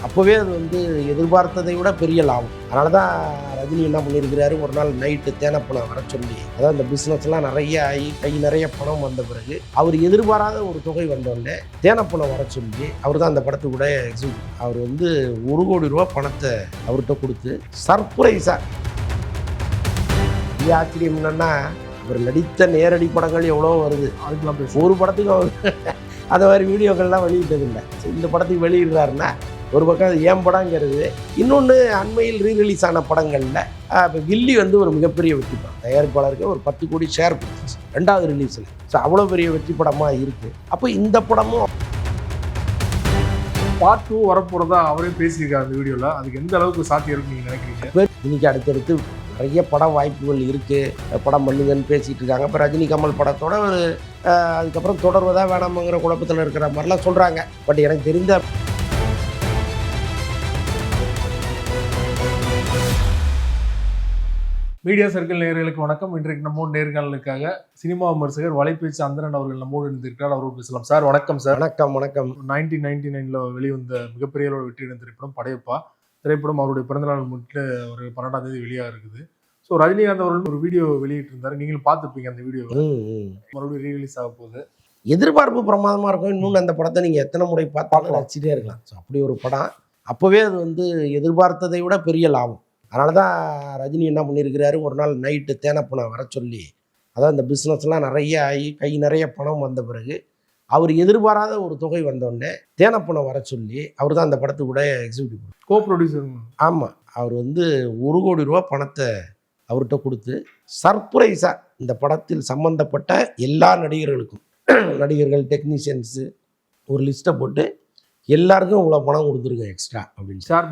அப்போவே அது எதிர்பார்த்ததை விட பெரிய லாபம். அதனால தான் ரஜினி என்ன பண்ணியிருக்கிறாரு, ஒரு நாள் நைட்டு தேனப்பணம் வர சொல்லி, அதாவது இந்த பிஸ்னஸ்லாம் நிறைய ஆகி கை நிறைய பணம் வந்த பிறகு அவர் எதிர்பாராத ஒரு தொகை வந்தோடனே தேனப்பணம் வர சொல்லி அவர் தான் அந்த படத்துக்கு கூட எக்ஸிக்யூட்டிவ். அவர் 1 கோடி ரூபா பணத்தை அவர்கிட்ட கொடுத்து சர்ப்ரைஸாக. இது ஆச்சரியம் என்னன்னா, அவர் நடித்த நேரடி படங்கள் எவ்வளோ வருது, அதுக்கெல்லாம் ஒரு படத்துக்கு அவர் அந்த மாதிரி வீடியோக்கள்லாம் வெளியிட்டதில்லை. இந்த படத்துக்கு வெளியிடுறாருன்னா ஒரு பக்கம் அது ஏன் படங்கிறது, இன்னொன்று அண்மையில் ரீரிலீஸ் ஆன படங்களில் இப்போ கில்லி ஒரு மிகப்பெரிய வெற்றி படம். தயாரிப்பாளருக்கு ஒரு 10 கோடி ஷேர் கொடுத்துச்சு 2வது ரிலீஸில். ஸோ அவ்வளோ பெரிய வெற்றி படமாக இருக்குது. அப்போ இந்த படமும் பார்ட் 2 வரப்போகிறதா அவரே பேசியிருக்காரு அந்த வீடியோவில். அதுக்கு எந்த அளவுக்கு சாத்தியம் இருக்குன்னு நீங்கள் நினைக்கிறீங்க? இன்னைக்கு அடுத்தடுத்து நிறைய பட வாய்ப்புகள் இருக்குது, படம் பண்ணுங்கன்னு பேசிகிட்டு இருக்காங்க. இப்போ ரஜினி கமல் படத்தோட அதுக்கப்புறம் தொடர்வதா வேணாமங்கிற குழப்பத்தில் இருக்கிற மாதிரிலாம் சொல்கிறாங்க. பட் எனக்கு தெரிந்த மீடியா சர்க்கிள் நேயர்களுக்கு வணக்கம். இன்றைக்கு நம்மோடு நேர்காணலுக்காக சினிமா விமர்சகர் வலைபேச்சு அந்தரன் அவர்கள் நம்மோடு இருந்திருக்கிறார். அவரோடு பேசலாம். சார் வணக்கம். சார் வணக்கம். வணக்கம். 1999 வெளிவந்த மிகப்பெரிய வெற்றியிட திரைப்படம் படையப்பா திரைப்படம் அவருடைய பிறந்தநாள் முன்னிட்டு ஒரு 12ஆம் தேதி வெளியாக இருக்குது. ஸோ ரஜினிகாந்த் அவர்கள் ஒரு வீடியோ வெளியிட்டு இருந்தாரு, நீங்களும் பார்த்துருப்பீங்க அந்த வீடியோ. மறுபடியும் ரீரிலீஸ் ஆக போகுது. எதிர்பார்ப்பு பிரமாதமாக இருக்கும். இன்னொன்று அந்த படத்தை நீங்கள் எத்தனை முறை பார்த்தாலும் ரசிச்சிட்டே இருக்கலாம். ஸோ அப்படி ஒரு படம். அப்போவே அது எதிர்பார்த்ததை விட பெரிய லாபம். அதனால தான் ரஜினி என்ன பண்ணியிருக்கிறாரு, ஒரு நாள் நைட்டு தேனப்பணம் வர சொல்லி, அதாவது இந்த பிஸ்னஸ்லாம் நிறைய ஆகி கை நிறைய பணம் வந்த பிறகு அவர் எதிர்பாராத ஒரு தொகை வந்தோடனே தேனப்பணம் வர சொல்லி அவர் தான் அந்த படத்துக்கு கூட எக்ஸிக்யூட்டிவ் கோ ப்ரொடியூசர். ஆமாம், அவர் 1 கோடி ரூபா பணத்தை அவர்கிட்ட கொடுத்து சர்ப்ரைஸாக இந்த படத்தில் சம்பந்தப்பட்ட எல்லா நடிகர்களுக்கும், நடிகர்கள், டெக்னீஷியன்ஸு ஒரு லிஸ்ட்டை போட்டு எல்லாருக்கும் இவ்வளோ பணம் கொடுத்துருங்க எக்ஸ்ட்ரா அப்படின்னு ஷேர்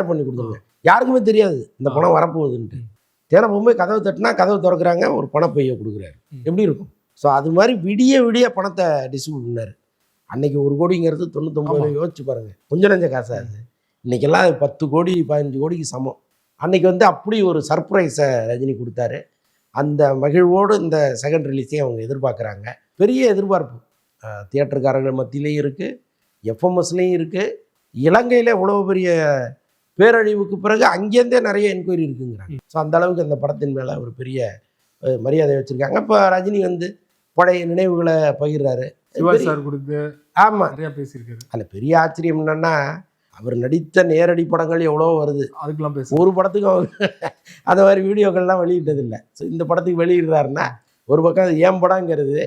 பண்ணி கொடுத்துருங்க. யாருக்குமே தெரியாது இந்த பணம் வரப்போகுதுன்ட்டு. தேனப்பொம்மை கதவை தட்டினா கதவை திறக்கிறாங்க, ஒரு பணப்பையை கொடுக்குறாரு. எப்படி இருக்கும்? ஸோ அது மாதிரி விடிய பணத்தை டிஸ்ட்ரிபியூட் பண்ணார். அன்னைக்கு 1 கோடிங்கிறது 99 யோசிச்சு பாருங்கள், கொஞ்சம் நஞ்ச காசாது. இன்றைக்கெல்லாம் 10 கோடி 15 கோடிக்கு சமம். அன்னைக்கு அப்படி ஒரு சர்ப்ரைஸை ரஜினி கொடுத்தாரு. அந்த மகிழ்வோடு இந்த செகண்ட் ரிலீஸையும் அவங்க எதிர்பார்க்குறாங்க. பெரிய எதிர்பார்ப்பு தியேட்டருக்காரர்கள் மத்தியிலையும் இருக்குது, எஃப்எம்எஸ்லேயும் இருக்குது. இலங்கையில் இவ்வளோ பெரிய பேரழிவுக்கு பிறகு அங்கேருந்தே நிறைய என்கொயரி இருக்குங்கிறாங்க. ஸோ அந்த அளவுக்கு அந்த படத்தின் மேலே ஒரு பெரிய மரியாதை வச்சுருக்காங்க. இப்போ ரஜினி பழைய நினைவுகளை பகிர்றாரு. ஆமாம், நிறையா பேசியிருக்காரு. அதில் பெரிய ஆச்சரியம் என்னென்னா, அவர் நடித்த நேரடி படங்கள் எவ்வளோ வருது, அதுக்கெல்லாம் ஒரு படத்துக்கு அவர் அந்த மாதிரி வீடியோக்கள்லாம் வெளியிட்டதில்லை. ஸோ இந்த படத்துக்கு வெளியிடுறாருன்னா ஒரு பக்கம் அது ஏன் படங்கிறது,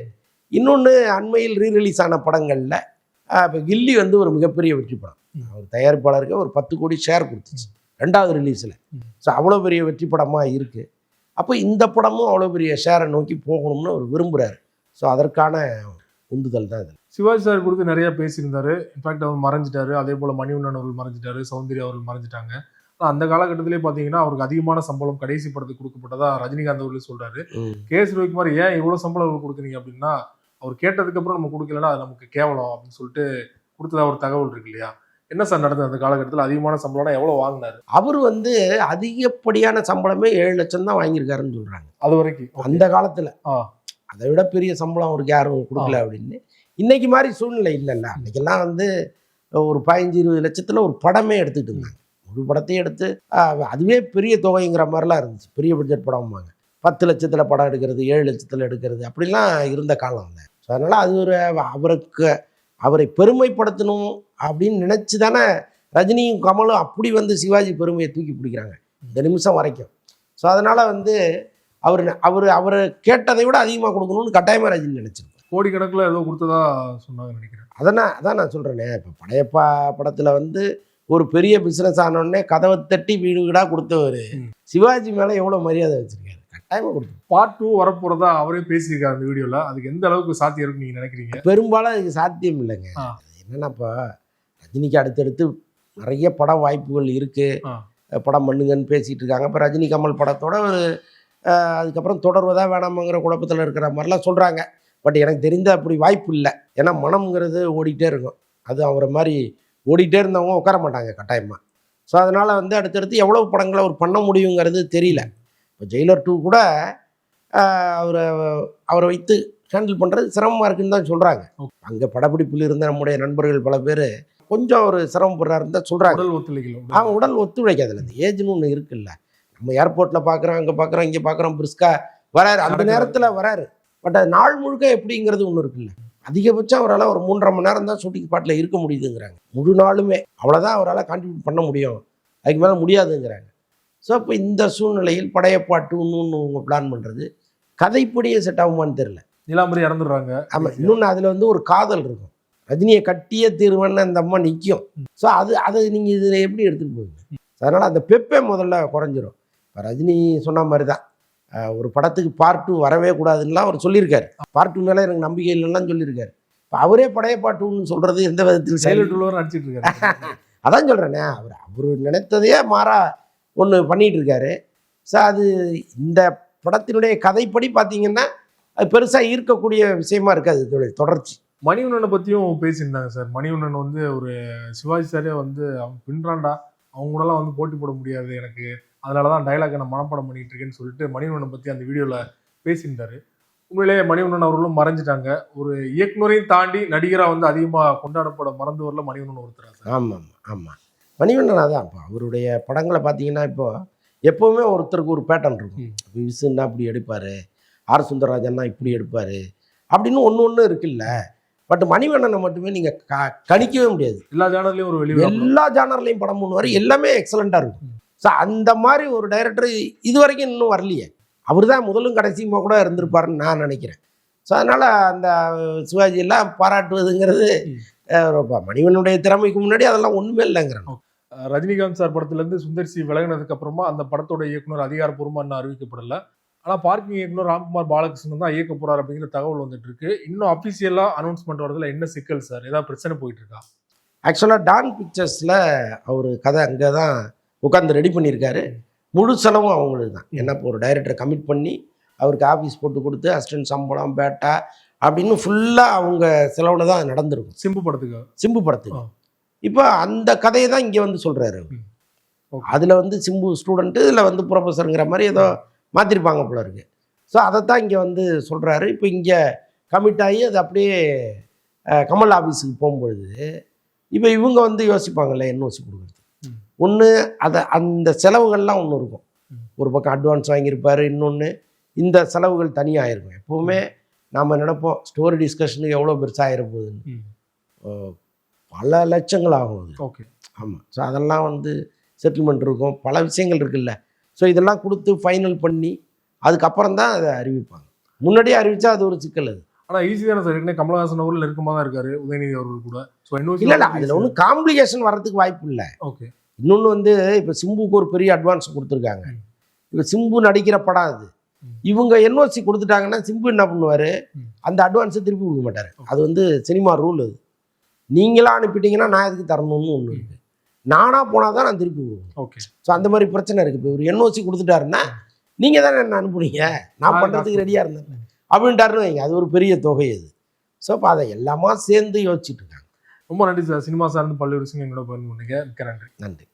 இன்னொன்று அண்மையில் ரீரிலீஸ் ஆன படங்களில் இப்போ கில்லி ஒரு மிகப்பெரிய வெற்றி படம். அவர் தயாரிப்பாளருக்கு ஒரு 10 கோடி ஷேர் கொடுத்துச்சு 2வது ரிலீஸில். ஸோ அவ்வளோ பெரிய வெற்றி படமாக இருக்குது. அப்போ இந்த படமும் அவ்வளோ பெரிய ஷேரை நோக்கி போகணும்னு அவர் விரும்புகிறார். ஸோ அதற்கான உந்துதல் தான் இது. சிவாஜி சார் கொடுத்து நிறையா பேசியிருந்தாரு. இன்ஃபேக்ட் அவர் மறைஞ்சிட்டாரு. அதே போல் மணிவண்ணன் அவர்கள் மறைஞ்சிட்டாரு, சௌந்தர்யா அவர்கள் மறைஞ்சிட்டாங்க. ஆனால் அந்த காலகட்டத்திலே பார்த்தீங்கன்னா அவருக்கு அதிகமான சம்பளம் கடைசி படத்துக்கு கொடுக்கப்பட்டதா ரஜினிகாந்த் அவர்கள் சொல்கிறாரு. கேஎஸ் ரவிக்குமார் ஏன் இவ்வளோ சம்பளம் அவர்கள் கொடுக்குறீங்க அப்படின்னா, அவர் கேட்டதுக்கப்புறம் நம்ம கொடுக்கலன்னா அது நமக்கு கேவலம் அப்படின்னு சொல்லிட்டு கொடுத்ததா ஒரு தகவல் இருக்கு இல்லையா? என்ன சார் நடந்தது அந்த காலகட்டத்தில்? அதிகமான சம்பளம்னா எவ்வளோ வாங்கினாரு? அவர் அதிகப்படியான சம்பளமே 7 லட்சம் தான் வாங்கியிருக்காருன்னு சொல்கிறாங்க. அது வரைக்கும் அந்த காலத்தில் அதை விட பெரிய சம்பளம் அவருக்கு யாரும் கொடுக்கல அப்படின்னு. இன்னைக்கு மாதிரி சூழ்நிலை இல்லைல்ல. அன்றைக்கெல்லாம் ஒரு 15-20 லட்சத்தில் ஒரு படமே எடுத்துக்கிட்டு இருந்தாங்க. ஒரு படத்தையும் எடுத்து அதுவே பெரிய தொகைங்கிற மாதிரிலாம் இருந்துச்சு. பெரிய பட்ஜெட் படம்பாங்க. 10 லட்சத்தில் படம் எடுக்கிறது, 7 லட்சத்தில் எடுக்கிறது, அப்படிலாம் இருந்த காலம் இல்லை. ஸோ அதனால் அது அவரை பெருமைப்படுத்தணும் அப்படின்னு நினச்சி தானே ரஜினியும் கமலும் அப்படி சிவாஜி பெருமையை தூக்கி பிடிக்கிறாங்க இந்த நிமிஷம் வரைக்கும். ஸோ அதனால் அவரை கேட்டதை விட அதிகமாக கொடுக்கணும்னு கட்டாயமாக ரஜினி நினச்சிருக்கேன். கோடிக்கணக்கில் ஏதோ கொடுத்ததா சொன்னாங்க நினைக்கிறேன். அதான் நான் சொல்கிறேனே. இப்போ படையப்பா படத்தில் ஒரு பெரிய பிஸ்னஸ் ஆனோடனே கதவை தட்டி வீடு வீடாக கொடுத்தவர் சிவாஜி மேலே எவ்வளோ மரியாதை வச்சுருக்காரு. கட்டாயமாக கொடுத்து பார்ட் 2 வரப்போகிறதா அவரே பேசியிருக்காரு அந்த வீடியோவில். அதுக்கு எந்த அளவுக்கு சாத்தியம் இருக்குன்னு நீங்கள் நினைக்கிறீங்க? பெரும்பாலும் அதுக்கு சாத்தியம் இல்லைங்க. என்னன்னா, இப்போ ரஜினிக்கு அடுத்தடுத்து நிறைய பட வாய்ப்புகள் இருக்குது, படம் பண்ணுங்கன்னு பேசிகிட்டு இருக்காங்க. இப்போ ரஜினி கமல் படத்தோட அதுக்கப்புறம் தொடர்வதா வேணாமங்கிற குழப்பத்தில் இருக்கிற மாதிரிலாம் சொல்கிறாங்க. பட் எனக்கு தெரிந்த அப்படி வாய்ப்பு இல்லை. ஏன்னா மனம்ங்கிறது ஓடிக்கிட்டே இருக்கும். அது அவரை மாதிரி ஓடிக்கிட்டே இருந்தவங்க உட்கார மாட்டாங்க கட்டாயமாக. ஸோ அதனால் அடுத்தடுத்து எவ்வளோ படங்களை அவர் பண்ண முடியுங்கிறது தெரியல. இப்போ ஜெயிலர் 2 கூட அவரை வைத்து ஹேண்டில் பண்ணுறது சிரமமாக இருக்குன்னு தான் சொல்கிறாங்க. அங்கே படப்பிடிப்பில் இருந்த நம்முடைய நண்பர்கள் பல பேர் கொஞ்சம் ஒரு சிரமப்படுறாருன்னு தான் சொல்கிறாங்க. உடல் ஒத்துழைக்கல. அவன் உடல் ஒத்துழைக்காதுல, இந்த ஏஜ்னு ஒன்று இருக்குல்ல. நம்ம ஏர்போர்ட்டில் பார்க்குறோம், அங்கே பார்க்குறோம், இங்கே பார்க்குறோம், பிரிஸ்கா வராரு, அந்த நேரத்தில் வராரு. பட் அது நாள் முழுக்க எப்படிங்கிறது ஒன்று இருக்குல்ல. அதிகபட்சம் அவரால் ஒரு 3.5 மணி நேரம் தான் ஷூட்டிங் ஸ்பாட்டில் இருக்க முடியுதுங்கிறாங்க. முழு நாளுமே அவ்வளோதான் அவரால் கான்ட்ரிபியூட் பண்ண முடியும், அதுக்கு மேலே முடியாதுங்கிறாங்க. ஸோ இப்போ இந்த சூழ்நிலையில் படையப்பாட்டு இன்னொன்று அவங்க பிளான் பண்ணுறது கதைப்படியே செட் ஆகுமான்னு தெரியல. நீலாம்பரி இறந்துடுறாங்க. ஆமாம், இன்னொன்று அதில் வந்து ஒரு காதல் இருக்கும். ரஜினியை கட்டியே தீர்வுன்னு அந்த அம்மா நிற்கும். ஸோ அதை நீங்கள் இதில் எப்படி எடுத்துகிட்டு போவீங்க? அதனால் அந்த பெப்பே முதல்ல குறைஞ்சிரும். இப்போ ரஜினி சொன்ன மாதிரி தான், ஒரு படத்துக்கு பார்ட் 2 வரவே கூடாதுன்னெலாம் அவர் சொல்லியிருக்காரு. பார்ட் 2 மேலே எனக்கு நம்பிக்கை இல்லைன்னா சொல்லியிருக்காரு. இப்போ அவரே படையப்பாட்டுன்னு சொல்கிறது எந்த விதத்தில் சைலண்ட் நடிச்சிட்டு இருக்காரு. அதான் சொல்கிறேனே, அவர் நினைத்ததையே மாறா ஒன்று பண்ணிகிட்டு இருக்காரு. ஸோ அது இந்த படத்தினுடைய கதைப்படி பார்த்தீங்கன்னா அது பெருசாக ஈர்க்கக்கூடிய விஷயமா இருக்காது. இதோடைய தொடர்ச்சி. மணிவண்ணனை பற்றியும் பேசியிருந்தாங்க சார். மணிவண்ணன் வந்து ஒரு சிவாஜி சாரே வந்து அவன் பின்றாண்டா, அவங்க கூடலாம் வந்து போட்டி போட முடியாது எனக்கு, அதனால தான் டைலாக் நான் மனப்பாடம் பண்ணிட்டு இருக்கேன்னு சொல்லிட்டு மணிவண்ணனை பற்றி அந்த வீடியோவில் பேசியிருந்தாரு. உண்மையிலேயே மணிவண்ணன் அவர்களும் மறைஞ்சிட்டாங்க. ஒரு இயக்குனரையும் தாண்டி நடிகராக வந்து அதிகமாக கொண்டாடப்பட மறந்தவரில் மணிவண்ணன் ஒருத்தரா சார்? ஆமாம் ஆமாம், மணிவண்ணன் அதான். இப்போ அவருடைய படங்களை பார்த்தீங்கன்னா இப்போ எப்போவுமே ஒருத்தருக்கு ஒரு பேட்டர்ன் இருக்கும். விசுன்னா இப்படி எடுப்பார், ஆர் சுந்தரராஜன்னா இப்படி எடுப்பார் அப்படின்னு ஒன்று இருக்குல்ல. பட் மணிவண்ணனை மட்டுமே நீங்கள் கணிக்கவே முடியாது. எல்லா ஜானர்லையும் ஒரு வெளியே எல்லா ஜானர்லையும் படம் பண்ணுவார், எல்லாமே எக்ஸலண்ட்டாக இருக்கும். ஸோ அந்த மாதிரி ஒரு டைரக்டர் இது வரைக்கும் இன்னும் வரலையே. அவர் தான் முதலும் கடைசியுமா கூட இருந்திருப்பாருன்னு நான் நினைக்கிறேன். ஸோ அதனால் அந்த சிவாஜியெல்லாம் பாராட்டுவதுங்கிறது மணிவண்ணனுடைய திறமைக்கு முன்னாடி அதெல்லாம் ஒன்றுமே இல்லைங்கிறேன். ரஜினிகாந்த் சார் படத்துலேருந்து சுந்தர் சி விலகினதுக்கு அப்புறமா அந்த படத்தோட இயக்குனர் அதிகாரப்பூர்வமாக இன்னும் அறிவிக்கப்படலை. ஆனால் பார்க்கிங் இயக்குனர் ராம்குமார் பாலகிருஷ்ணன் தான் இயக்க போறாரு அப்படிங்கிற தகவல் வந்துட்டு இருக்கு. இன்னும் அஃபிஷியலாக அனௌன்ஸ்மெண்ட் வரதுல என்ன சிக்கல் சார்? ஏதாவது பிரச்சனை போயிட்டு இருக்கா? ஆக்சுவலாக டான் பிக்சர்ஸில் அவர் கதை அங்கே தான் உட்காந்து ரெடி பண்ணியிருக்காரு. முழு செலவும் அவங்களுக்கு தான். ஏன்னா இப்போ ஒரு டைரக்டரை கமிட் பண்ணி அவருக்கு ஆஃபீஸ் போட்டு கொடுத்து அசிஸ்டன்ட் சம்பளம் பேட்டா அப்படின்னு ஃபுல்லாக அவங்க செலவில் தான் நடந்திருக்கும். சிம்பு படத்துக்கு இப்போ அந்த கதையை தான் இங்கே வந்து சொல்கிறாரு. அதில் வந்து சிம்பு ஸ்டூடெண்ட்டு, இதில் வந்து ப்ரொஃபஸருங்கிற மாதிரி ஏதோ மாற்றிருப்பாங்க போல இருக்கு. ஸோ அதைத்தான் இங்கே வந்து சொல்கிறாரு. இப்போ இங்கே கமிட் ஆகி அது அப்படியே கமல் ஆஃபீஸுக்கு போகும்பொழுது இப்போ இவங்க வந்து யோசிப்பாங்கள்ல என்ஓசி கொடுக்குறது. ஒன்று அந்த செலவுகள்லாம் ஒன்று இருக்கும். ஒரு பக்கம் அட்வான்ஸ் வாங்கியிருப்பார், இன்னொன்று இந்த செலவுகள் தனியாக இருக்கும். எப்போவுமே நாம் நினைப்போம் ஸ்டோரி டிஸ்கஷனுக்கு எவ்வளோ பெருசாகிட போகுதுன்னு. பல லட்சங்கள் ஆகும் அது. ஓகே, ஆமாம். ஸோ அதெல்லாம் வந்து செட்டில்மெண்ட் இருக்கும், பல விஷயங்கள் இருக்குல்ல. ஸோ இதெல்லாம் கொடுத்து ஃபைனல் பண்ணி அதுக்கப்புறம் தான் அதை அறிவிப்பாங்க. முன்னாடியே அறிவித்தா அது ஒரு சிக்கல். அது ஆனால் ஈஸி தானே சார். ஏற்கனவே கமலஹாசன் அவர்கள் நெருக்கமாக தான் இருக்காரு, உதயநிதி அவர்கள் கூட. ஸோ இல்லை அதில் ஒன்றும் காம்ப்ளிகேஷன் வரதுக்கு வாய்ப்பு இல்லை. ஓகே. இன்னொன்று வந்து இப்போ சிம்புக்கு ஒரு பெரிய அட்வான்ஸ் கொடுத்துருக்காங்க. இப்போ சிம்பு நடிக்கிற படம் அது. இவங்க என்ஓசி கொடுத்துட்டாங்கன்னா சிம்பு என்ன பண்ணுவார், அந்த அட்வான்ஸை திருப்பி கொடுக்க மாட்டார். அது வந்து சினிமா ரூல். அது நீங்களாம் அனுப்பிட்டீங்கன்னா நான் எதுக்கு தரணும்னு ஒன்று இருக்குது. நானாக போனால் தான் நான் திருப்பி கொடுக்கணும். ஓகே. ஸோ அந்த மாதிரி பிரச்சனை இருக்குது. இப்போ ஒரு என்ஓசி கொடுத்துட்டாருன்னா நீங்கள் தானே என்ன அனுப்புனீங்க, நான் பண்ணுறதுக்கு ரெடியாக இருந்தேன் அப்படின்ட்டாருன்னு வைங்க, அது ஒரு பெரிய தொகை அது. ஸோ இப்போ அதை எல்லாமா சேர்ந்து யோசிச்சுட்டு இருக்காங்க. ரொம்ப நன்றி சார். சினிமா சார்ந்து பல்வேறு விஷயங்கள் என்னோட பகிர்ந்து கொண்டீங்க. மிக்க நன்றி. நன்றி.